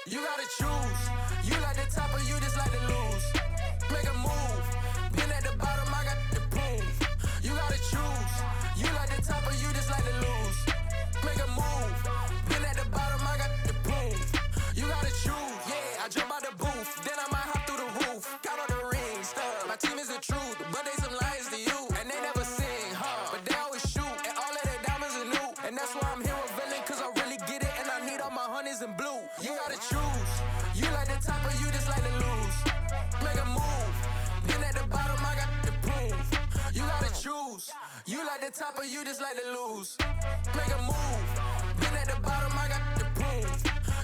You gotta choose. You like the top or you just like to lose. Make a move. Been at the bottom, I got the proof. You gotta choose. You like the top or you just like to lose. Make a move. Been at the bottom, I got the proof. You gotta choose. Yeah, I jump out the booth. Then I might hop through the roof. Count all the rings. My team is the truth, but they some liars to you. And they never sing, but they always shoot. And all of their diamonds are new. And that's why I'm here with villain, cause I really get it. And I need all my honeys in blue. You gotta choose. You like the top or you just like to lose. Make a move. Been at the bottom, I got the proof. You gotta choose. You like the top or you just like to lose. Make a move. Been at the bottom, I got the proof.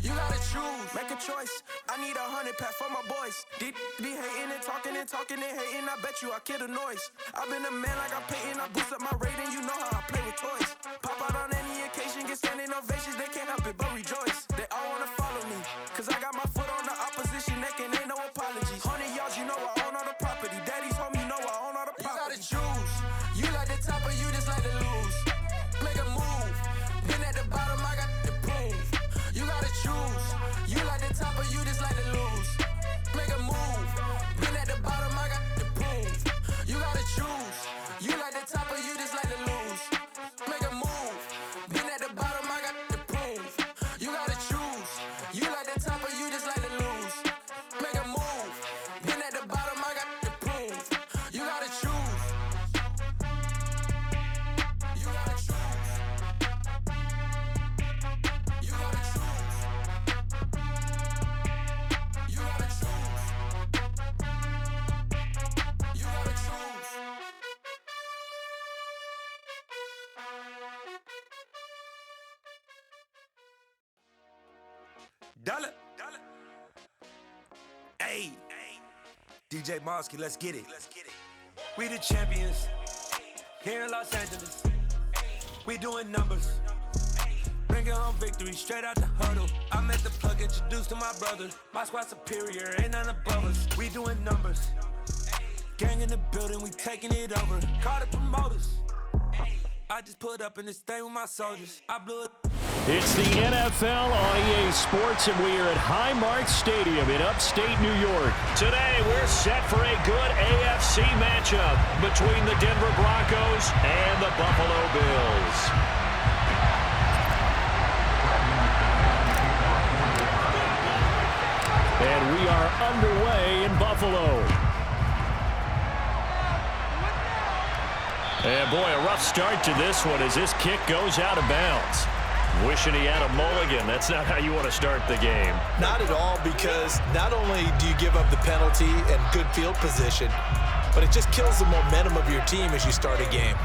You gotta choose. Make a choice. I need 100 pack for my boys. Be hating and talking and hating. I bet you I kill the noise. I've been a man like I'm Peyton. I boost up my rating. You know how I play with toys. Pop out on any occasion, get standing ovations. They can't help it but rejoice. They all wanna follow me, cause I got my foot on the opposition neck and ain't no apologies. 100 yards, you know I own all the property. Daddy's home, you know I own all the property. You gotta choose. You like the top or you just like to lose. Make a move. Been at the bottom, I got the proof. You gotta choose. You like the top or you just like to lose. Make a move. Been at the bottom, I got the proof. You gotta choose. You like the top or you just like to lose. Make a move. Been at the bottom, I got the proof. You gotta choose. You like the top or you just like to lose. Make a move. Been at the bottom, I got the proof. You gotta choose. You gotta choose. You gotta choose. You gotta choose. You gotta choose. Dollar. Hey. DJ Mosky, let's get it. We the champions here in Los Angeles. We doing numbers. Bringing home victory straight out the huddle. I met the plug, introduced to my brother. My squad superior, ain't none above us. We doing numbers. Gang in the building, we taking it over. Call the promoters. I just put up in this thing with my soldiers. I blew it. It's the NFL on EA Sports, and we are at Highmark Stadium in upstate New York. Today, we're set for a good AFC matchup between the Denver Broncos and the Buffalo Bills. And we are underway in Buffalo. And boy, a rough start to this one as this kick goes out of bounds. Wishing he had a mulligan. That's not how you want to start the game. Not at all, because not only do you give up the penalty and good field position, but it just kills the momentum of your team as you start a game.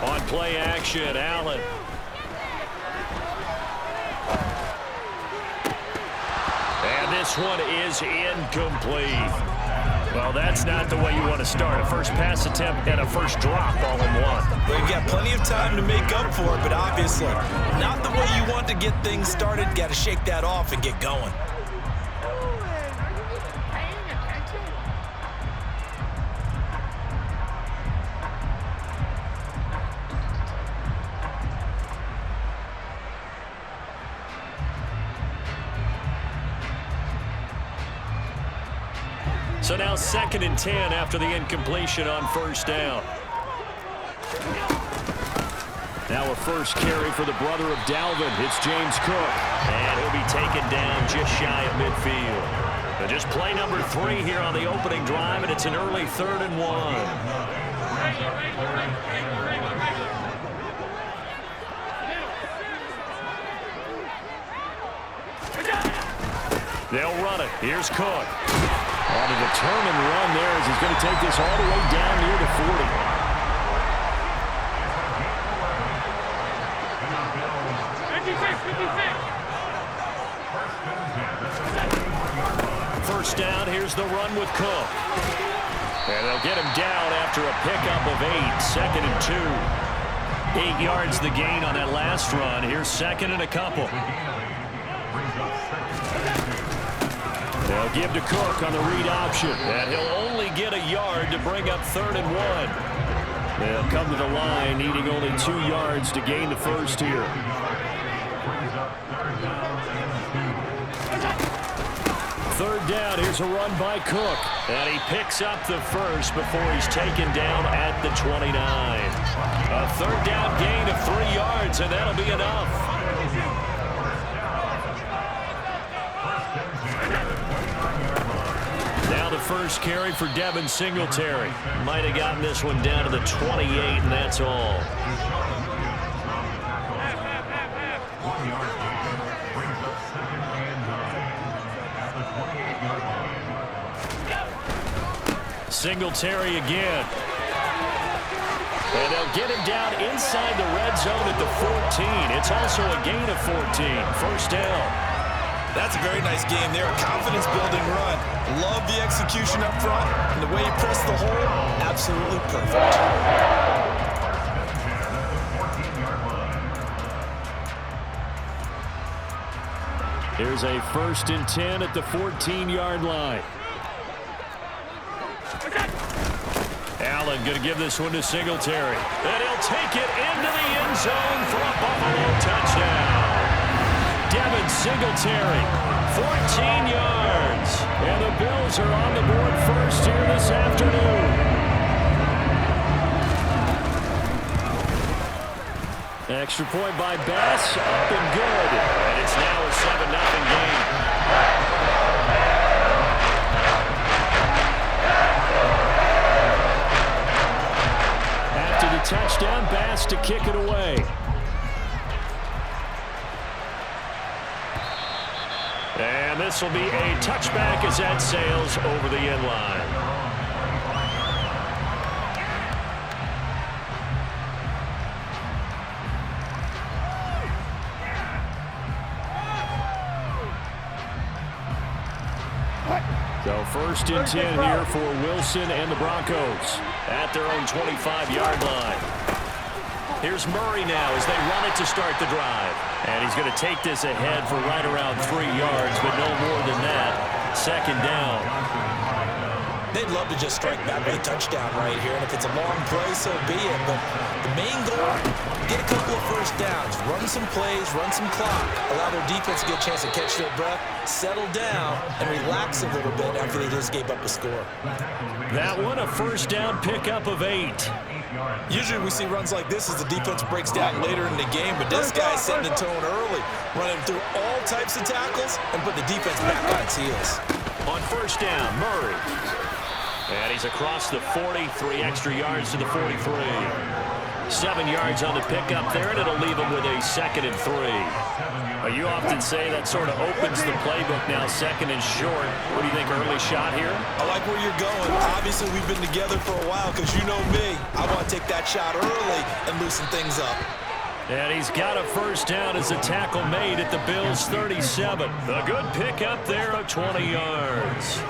On play action, Allen. And this one is incomplete. Well, that's not the way you want to start. A first pass attempt and a first drop all in one. Well, you've got plenty of time to make up for it, but obviously not the way you want to get things started. Got to shake that off and get going. So now 2nd and 10 after the incompletion on first down. Now a first carry for the brother of Dalvin. It's James Cook. And he'll be taken down just shy of midfield. But just play number 3 here on the opening drive, and it's an early 3rd and 1. They'll run it. Here's Cook. On a determined run there as he's going to take this all the way down near the 40. First down, here's the run with Cook. And they'll get him down after a pickup of 8, 2nd and 2. 8 yards the gain on that last run. Here's 2nd and a couple. They'll give to Cook on the read option. And he'll only get a yard to bring up 3rd and 1. They'll come to the line needing only 2 yards to gain the first here. Third down, here's a run by Cook. And he picks up the first before he's taken down at the 29. A third down gain of 3 yards, and that'll be enough. Now the first carry for Devin Singletary. Might have gotten this one down to the 28, and that's all. Singletary again. And they'll get him down inside the red zone at the 14. It's also a gain of 14. First down. That's a very nice game there. A confidence-building run. Love the execution up front. And the way he pressed the hole, absolutely perfect. Here's a 1st and 10 at the 14-yard line. Allen going to give this one to Singletary. And he'll take it into the end zone for a Buffalo touchdown. Devin Singletary, 14 yards. And the Bills are on the board first here this afternoon. Extra point by Bass, up and good. And it's now a 7-0 game. After the touchdown, Bass to kick it away. And this will be a touchback as that sails over the end line. So 1st and 10 here for Wilson and the Broncos at their own 25-yard line. Here's Murray now as they run it to start the drive. And he's going to take this ahead for right around 3 yards, but no more than that. 2nd down. They'd love to just strike back with a touchdown right here, and if it's a long play, so be it. But the main goal, get a couple of first downs, run some plays, run some clock, allow their defense to get a chance to catch their breath, settle down, and relax a little bit after they just gave up a score. That one, a 1st down pickup of 8. Usually we see runs like this as the defense breaks down later in the game, but this guy's setting the tone early, running through all types of tackles and put the defense back on its heels. On 1st down, Murray. And he's across the 40, 3 extra yards to the 43. 7 yards on the pickup there, and it'll leave him with a 2nd and 3. You often say that sort of opens the playbook now, 2nd and short. What do you think, early shot here? I like where you're going. Obviously, we've been together for a while because you know me. I want to take that shot early and loosen things up. And he's got a 1st down as a tackle made at the Bills' 37. A good pickup there of 20 yards.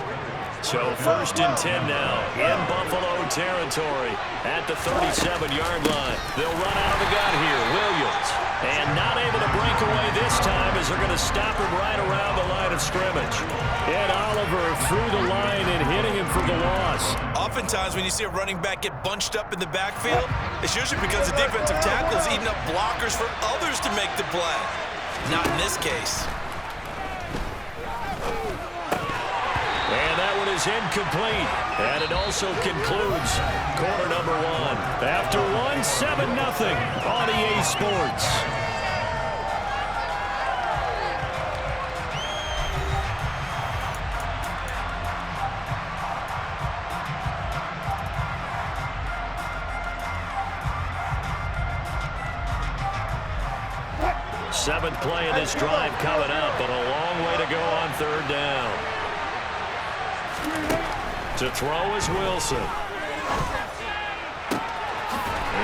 So 1st and 10 now in Buffalo territory at the 37-yard line. They'll run out of the gun here. Williams. And not able to break away this time as they're going to stop him right around the line of scrimmage. And Oliver through the line and hitting him for the loss. Oftentimes when you see a running back get bunched up in the backfield, it's usually because the defensive tackle is eating up blockers for others to make the play. Not in this case. And that one is incomplete. And it also concludes quarter number 1. After one, 7-0 on EA Sports. Seventh play of this drive coming up, but a long way to go on 3rd down. To throw is Wilson.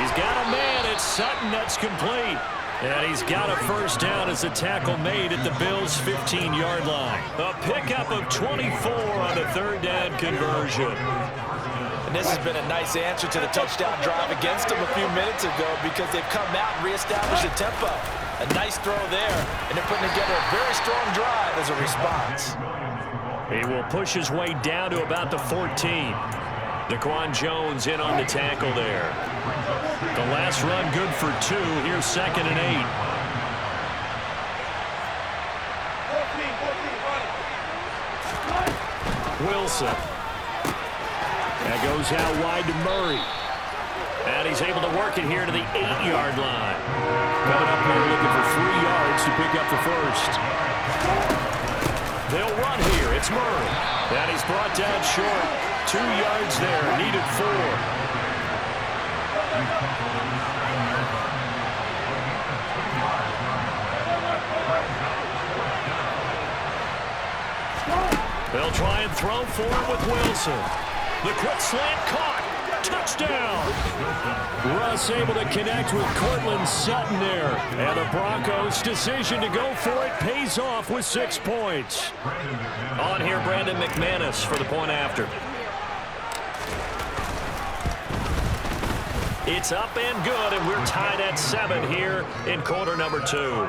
He's got a man. It's Sutton. That's complete. And he's got a 1st down as a tackle made at the Bills' 15-yard line. A pickup of 24 on a 3rd down conversion. And this has been a nice answer to the touchdown drive against them a few minutes ago because they've come out and reestablished the tempo. A nice throw there, and they're putting together a very strong drive as a response. He will push his way down to about the 14. Daquan Jones in on the tackle there. The last run good for 2. Here's 2nd and 8. Wilson. That goes out wide to Murray. And he's able to work it here to the 8-yard line. Coming up here looking for 3 yards to pick up the first. They'll run here. It's Murray. And he's brought down short. 2 yards there. Needed 4. They'll try and throw for him with Wilson. The quick slant caught. Touchdown. Russ able to connect with Cortland Sutton there. And the Broncos' decision to go for it pays off with 6 points. On here, Brandon McManus for the point after. It's up and good, and we're tied at 7 here in quarter number 2.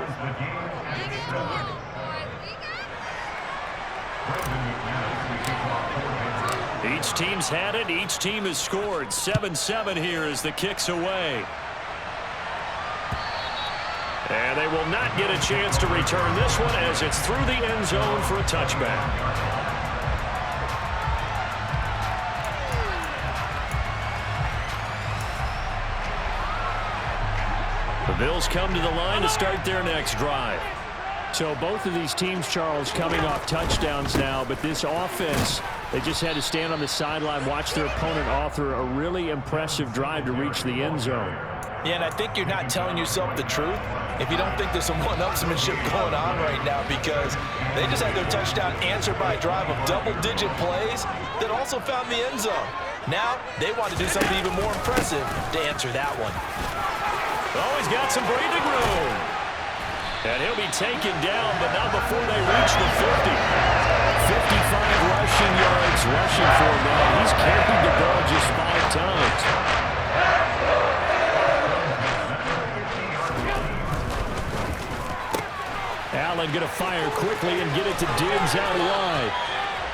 Each team's had it. Each team has scored. 7-7 here as the kick's away. And they will not get a chance to return this one as it's through the end zone for a touchback. The Bills come to the line to start their next drive. So both of these teams, Charles, coming off touchdowns now, but this offense, they just had to stand on the sideline, watch their opponent author a really impressive drive to reach the end zone. Yeah, and I think you're not telling yourself the truth if you don't think there's some one-upsmanship going on right now, because they just had their touchdown answered by a drive of double-digit plays that also found the end zone. Now they want to do something even more impressive to answer that one. Oh, he's got some breathing room. And he'll be taken down, but not before they reach the 50. 55 rushing yards rushing for him now. He's carried the ball just 5 times. Allen going to fire quickly and get it to Diggs out wide.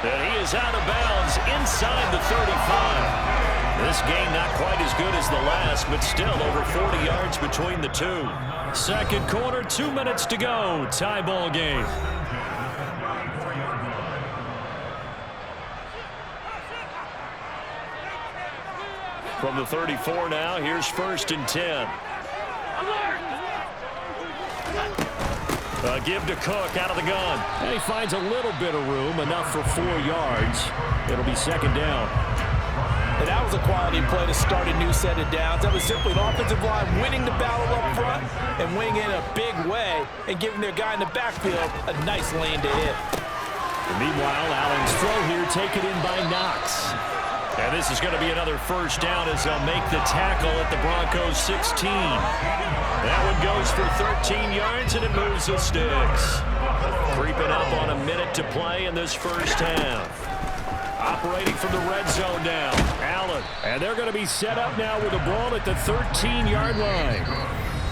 And he is out of bounds inside the 35. This game not quite as good as the last, but still over 40 yards between the two. Second quarter, 2 minutes to go. Tie ball game. From the 34 now, here's 1st and 10. Give to Cook out of the gun. And he finds a little bit of room, enough for 4 yards. It'll be 2nd down. And that was a quality play to start a new set of downs. That was simply an offensive line winning the battle up front and winning in a big way and giving their guy in the backfield a nice lane to hit. And meanwhile, Allen's throw here taken in by Knox. And this is going to be another 1st down as they'll make the tackle at the Broncos 16. That one goes for 13 yards, and it moves the sticks. Creeping up on a minute to play in this first half. Operating from the red zone now, Allen. And they're going to be set up now with the ball at the 13-yard line.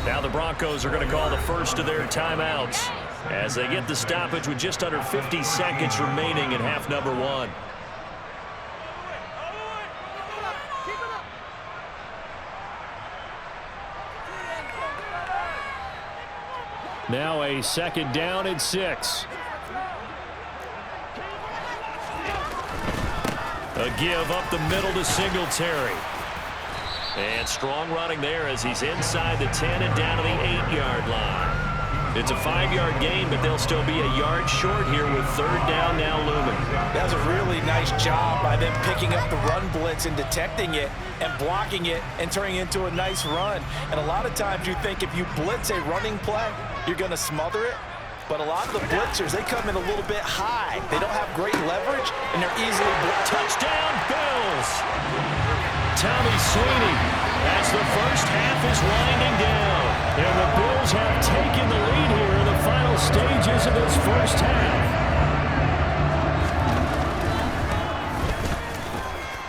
Now the Broncos are going to call the first of their timeouts as they get the stoppage with just under 50 seconds remaining in half number 1. Now a 2nd down and 6. A give up the middle to Singletary. And strong running there as he's inside the 10 and down to the 8-yard line. It's a 5-yard gain, but they'll still be a yard short here with 3rd down now looming. That was a really nice job by them picking up the run blitz and detecting it and blocking it and turning it into a nice run. And a lot of times you think if you blitz a running play, you're going to smother it. But a lot of the blitzers, they come in a little bit high. They don't have great leverage, and they're easily blitzed. Touchdown, Bills! Tommy Sweeney as the first half is winding down. And the Bills have taken the lead here in the final stages of this first half.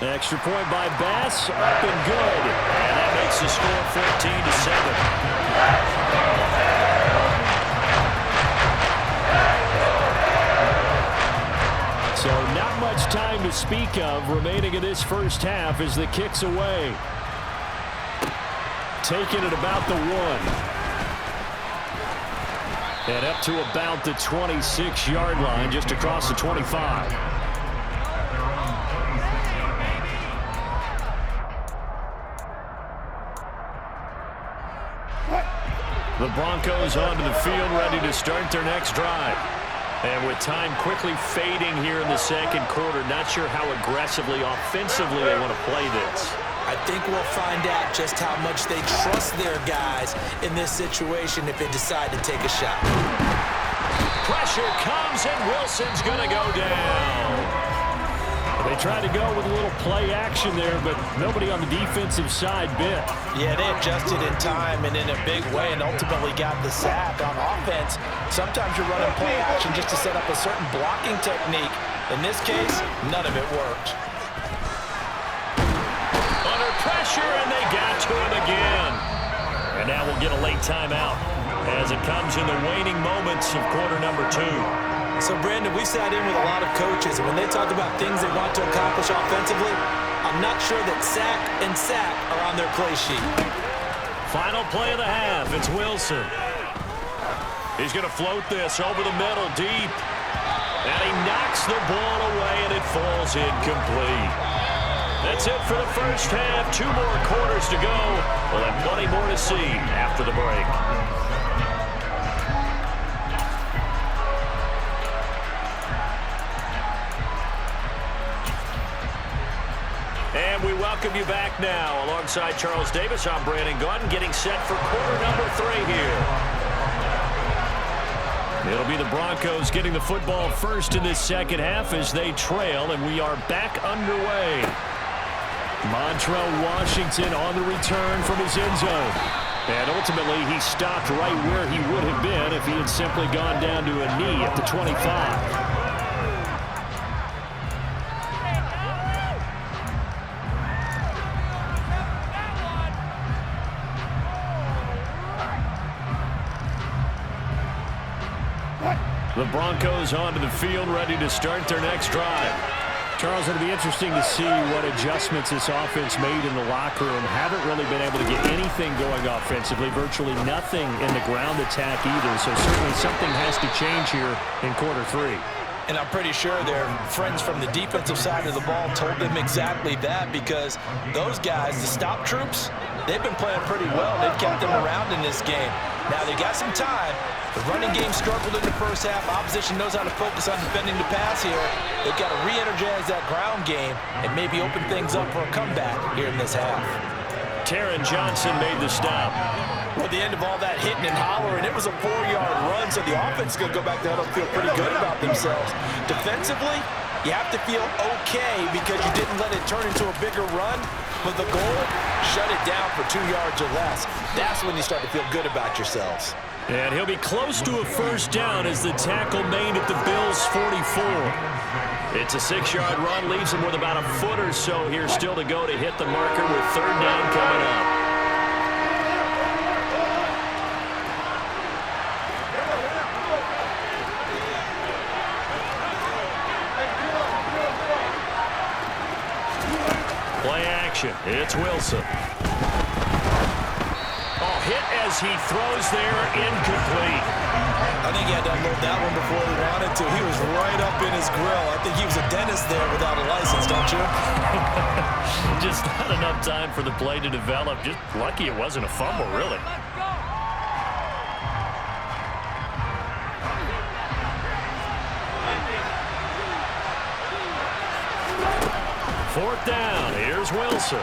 Extra point by Bass, up and good. And that makes the score 14-7. So not much time to speak of remaining in this first half as the kick's away. Taking it about the 1. And up to about the 26-yard line, just across the 25. The Broncos onto the field, ready to start their next drive. And with time quickly fading here in the second quarter, not sure how aggressively, offensively they want to play this. I think we'll find out just how much they trust their guys in this situation if they decide to take a shot. Pressure comes, and Wilson's going to go down. They tried to go with a little play action there, but nobody on the defensive side bit. Yeah, they adjusted in time and in a big way and ultimately got the sack. On offense, sometimes you're running play action just to set up a certain blocking technique. In this case, none of it worked. Under pressure, and they got to him again. And now we'll get a late timeout as it comes in the waning moments of quarter number 2. So, Brandon, we sat in with a lot of coaches, and when they talk about things they want to accomplish offensively, I'm not sure that sack and sack are on their play sheet. Final play of the half. It's Wilson. He's going to float this over the middle deep. And he knocks the ball away, and it falls incomplete. That's it for the first half. 2 more quarters to go. We'll have plenty more to see after the break. And we welcome you back now. Alongside Charles Davis, I'm Brandon Gaudin, getting set for quarter number 3 here. It'll be the Broncos getting the football first in this second half as they trail, and we are back underway. Montrell Washington on the return from his end zone. And ultimately, he stopped right where he would have been if he had simply gone down to a knee at the 25. The Broncos onto the field, ready to start their next drive. Charles, it'll be interesting to see what adjustments this offense made in the locker room. Haven't really been able to get anything going offensively, virtually nothing in the ground attack either. So certainly something has to change here in quarter 3. And I'm pretty sure their friends from the defensive side of the ball told them exactly that, because those guys, the stop troops, they've been playing pretty well. They've kept them around in this game. Now they got some time. The running game struggled in the first half. Opposition knows how to focus on defending the pass here. They've got to re-energize that ground game and maybe open things up for a comeback here in this half. Taron Johnson made the stop. Well, at the end of all that hitting and hollering, it was a 4-yard run, so the offense is going to go back there and feel pretty good about themselves. Defensively, you have to feel okay because you didn't let it turn into a bigger run, but the goal, shut it down for 2 yards or less. That's when you start to feel good about yourselves. And he'll be close to a first down as the tackle made at the Bills' 44. It's a 6-yard run, leaves him with about a foot or so here still to go to hit the marker with 3rd down coming up. Play action. It's Wilson. Hit as he throws there, incomplete. I think he had to unload that one before he wanted to. He was right up in his grill. I think he was a dentist there without a license, don't you? Just not enough time for the play to develop. Just lucky it wasn't a fumble, really. Fourth down. Here's Wilson.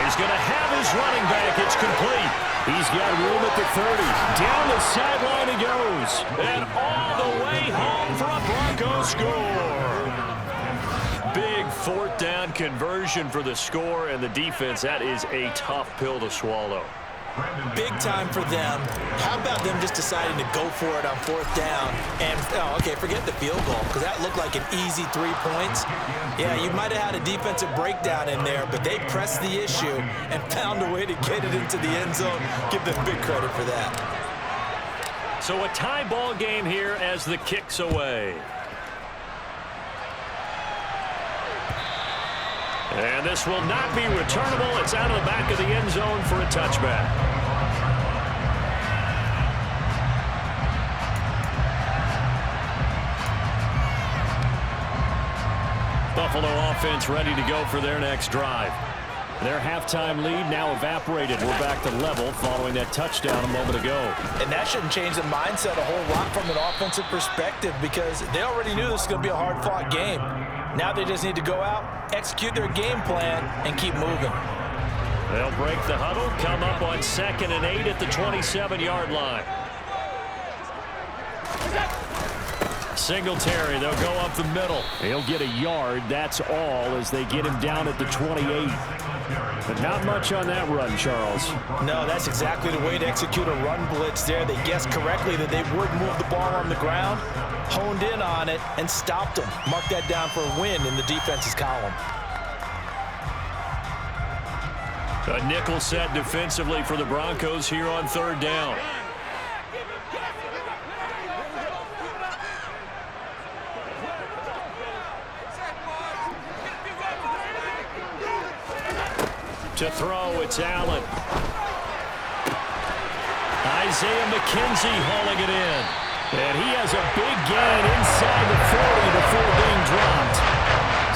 He's going to have his running back. It's complete. He's got room at the 30. Down the sideline he goes. And all the way home for a Broncos score. Big 4th down conversion for the score, and the defense, that is a tough pill to swallow. Big time for them. How about them just deciding to go for it on 4th down? And, okay, forget the field goal, because that looked like an easy 3 points. Yeah, you might have had a defensive breakdown in there, but they pressed the issue and found a way to get it into the end zone. Give them big credit for that. So a tie ball game here as the kick's away. And this will not be returnable. It's out of the back of the end zone for a touchback. Buffalo offense ready to go for their next drive. Their halftime lead now evaporated. We're back to level following that touchdown a moment ago. And that shouldn't change the mindset a whole lot from an offensive perspective, because they already knew this was going to be a hard-fought game. Now they just need to go out, execute their game plan, and keep moving. They'll break the huddle, come up on 2nd and 8 at the 27-yard line. Singletary, they'll go up the middle. He'll get a yard, that's all, as they get him down at the 28. But not much on that run, Charles. No, that's exactly the way to execute a run blitz there. They guessed correctly that they would move the ball on the ground, honed in on it, and stopped them. Mark that down for a win in the defense's column. A nickel set defensively for the Broncos here on 3rd down. To throw, it's Allen. Isaiah McKenzie hauling it in. And he has a big gain inside the 40 before being dropped.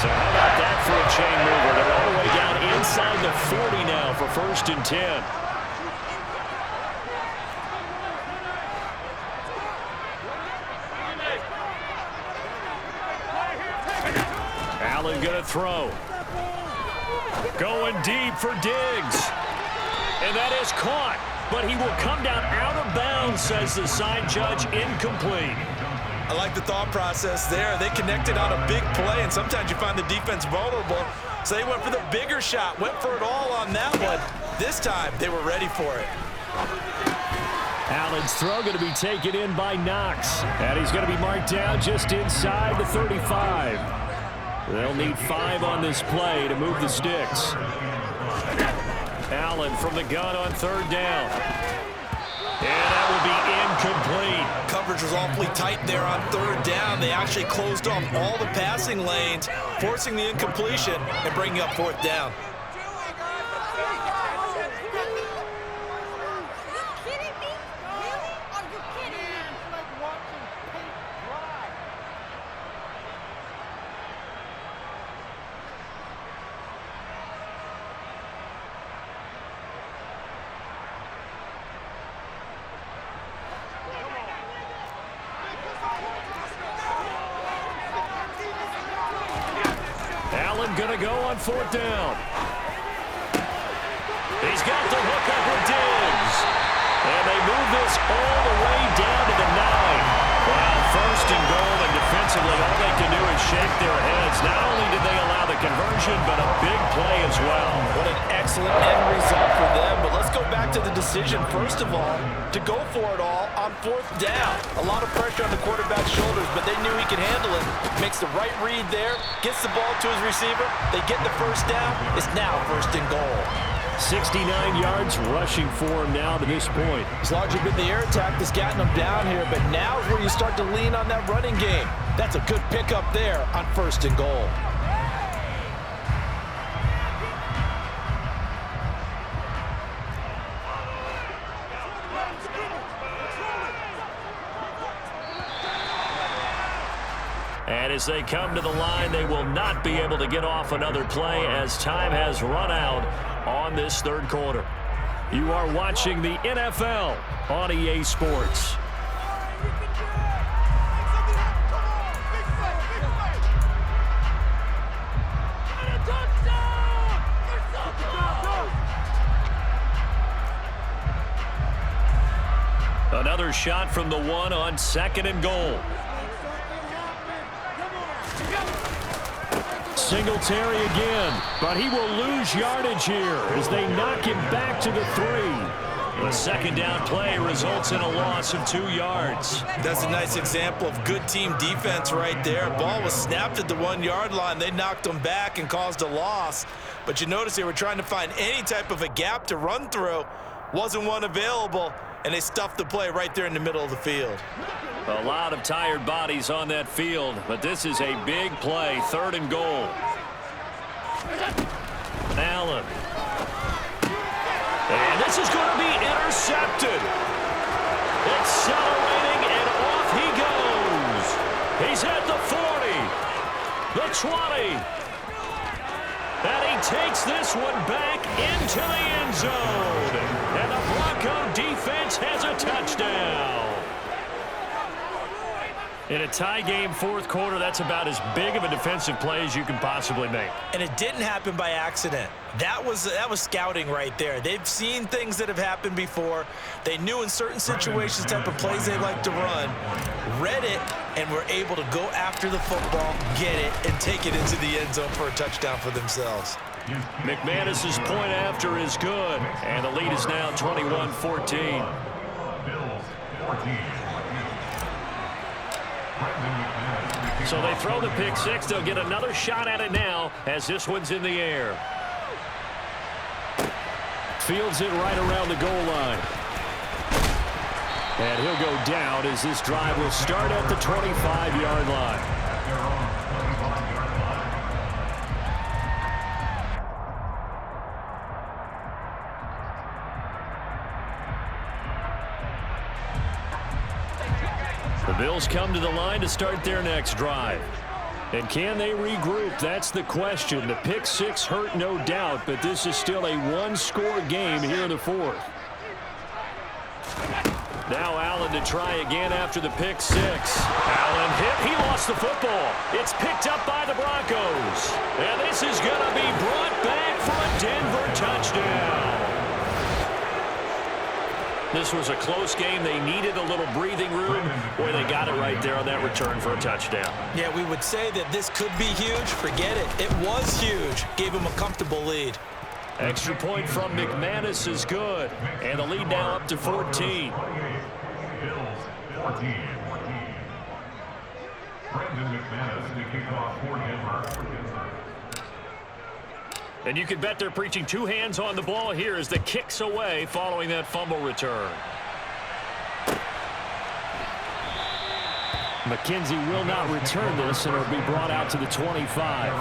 So how about that for a chain mover? They're all the way down inside the 40 now for 1st and 10. Allen going to throw. Going deep for Diggs. And that is caught. But he will come down out of bounds, says the side judge. Incomplete. I like the thought process there. They connected on a big play, and sometimes you find the defense vulnerable. So they went for the bigger shot, went for it all on that one. This time, they were ready for it. Allen's throw going to be taken in by Knox. And he's going to be marked down just inside the 35. They'll need 5 on this play to move the sticks. Allen from the gun on 3rd down. And that will be incomplete. Coverage was awfully tight there on 3rd down. They actually closed off all the passing lanes, forcing the incompletion and bringing up 4th down. Going to go on 4th down. He's got the hook up with Diggs. And they move this all the way down to the 9. Well, 1st and goal, and defensively all they can do is shake their heads. Not only did they allow the conversion, but a big play as well. What an excellent end result for them. But let's go back to the decision, first of all, to go for it all on 4th down. A lot of pressure on the quarterback's shoulders, but they knew he could handle it. Makes the right read there, gets the ball to his receiver. They get the 1st down. It's now 1st and goal. 69 yards rushing for him now to this point. It's largely been the air attack that's gotten them down here, but now is where you start to lean on that running game. That's a good pickup there on 1st and goal. And as they come to the line, they will not be able to get off another play as time has run out on this 3rd quarter. You are watching the NFL on EA Sports. Another shot from the 1 on 2nd and goal. Singletary again, but he will lose yardage here as they knock him back to the 3. The second down play results in a loss of 2 yards. That's a nice example of good team defense right there. Ball was snapped at the 1-yard line. They knocked them back and caused a loss. But you notice they were trying to find any type of a gap to run through. Wasn't one available, and they stuffed the play right there in the middle of the field. A lot of tired bodies on that field, but this is a big play, 3rd and goal. Allen. And this is going to be intercepted. Accelerating, and off he goes. He's at the 40, the 20. And he takes this one back into the end zone. And the Bronco defense has a touchdown. In a tie game, 4th quarter, that's about as big of a defensive play as you can possibly make. And it didn't happen by accident. That was scouting right there. They've seen things that have happened before. They knew in certain situations type of plays they like to run, read it, and were able to go after the football, get it, and take it into the end zone for a touchdown for themselves. McManus's point after is good, and the lead is now 21-14. So they throw the pick 6. They'll get another shot at it now as this one's in the air. Fields it right around the goal line. And he'll go down as this drive will start at the 25-yard line. The Bills come to the line to start their next drive. And can they regroup? That's the question. The pick 6 hurt, no doubt, but this is still a 1-score game here in the 4th. Now Allen to try again after the pick 6. Allen hit. He lost the football. It's picked up by the Broncos. And this is going to be brought back for a Denver touchdown. This was a close game. They needed a little breathing room. Boy, they got it right there on that return for a touchdown. Yeah, we would say that this could be huge. Forget it. It was huge. Gave him a comfortable lead. Extra point from McManus is good. And the lead now up to 14. And you can bet they're preaching 2 hands on the ball here as the kick's away following that fumble return. McKenzie will not return this, and it'll be brought out to the 25.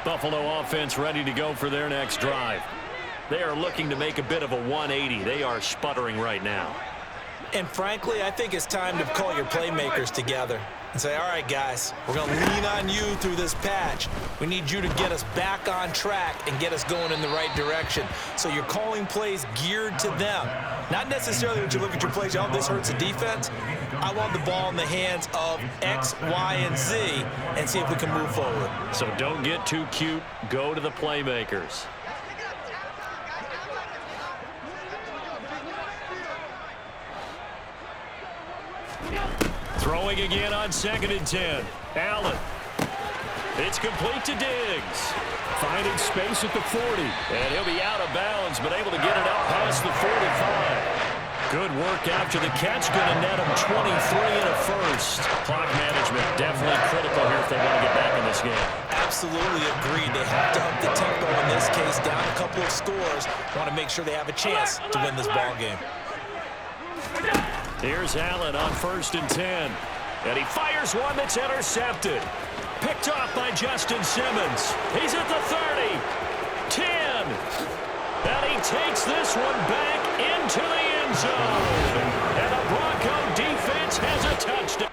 Buffalo offense ready to go for their next drive. They are looking to make a bit of a 180. They are sputtering right now. And frankly, I think it's time to call your playmakers together and say, all right, guys, we're going to lean on you through this patch. We need you to get us back on track and get us going in the right direction. So you're calling plays geared to them. Not necessarily when you look at your plays, oh, this hurts the defense. I want the ball in the hands of X, Y, and Z and see if we can move forward. So don't get too cute. Go to the playmakers. Throwing again on 2nd and 10. Allen. It's complete to Diggs. Finding space at the 40. And he'll be out of bounds, but able to get it up past the 45. Good work after the catch. Going to net him 23 and a first. Clock management definitely critical here if they want to get back in this game. Absolutely agreed. They have to up the tempo in this case. Down a couple of scores. Want to make sure they have a chance to win this ball game. Here's Allen on 1st and 10. And he fires one that's intercepted. Picked off by Justin Simmons. He's at the 30. 10. And he takes this one back into the end zone. And the Bronco defense has a touchdown.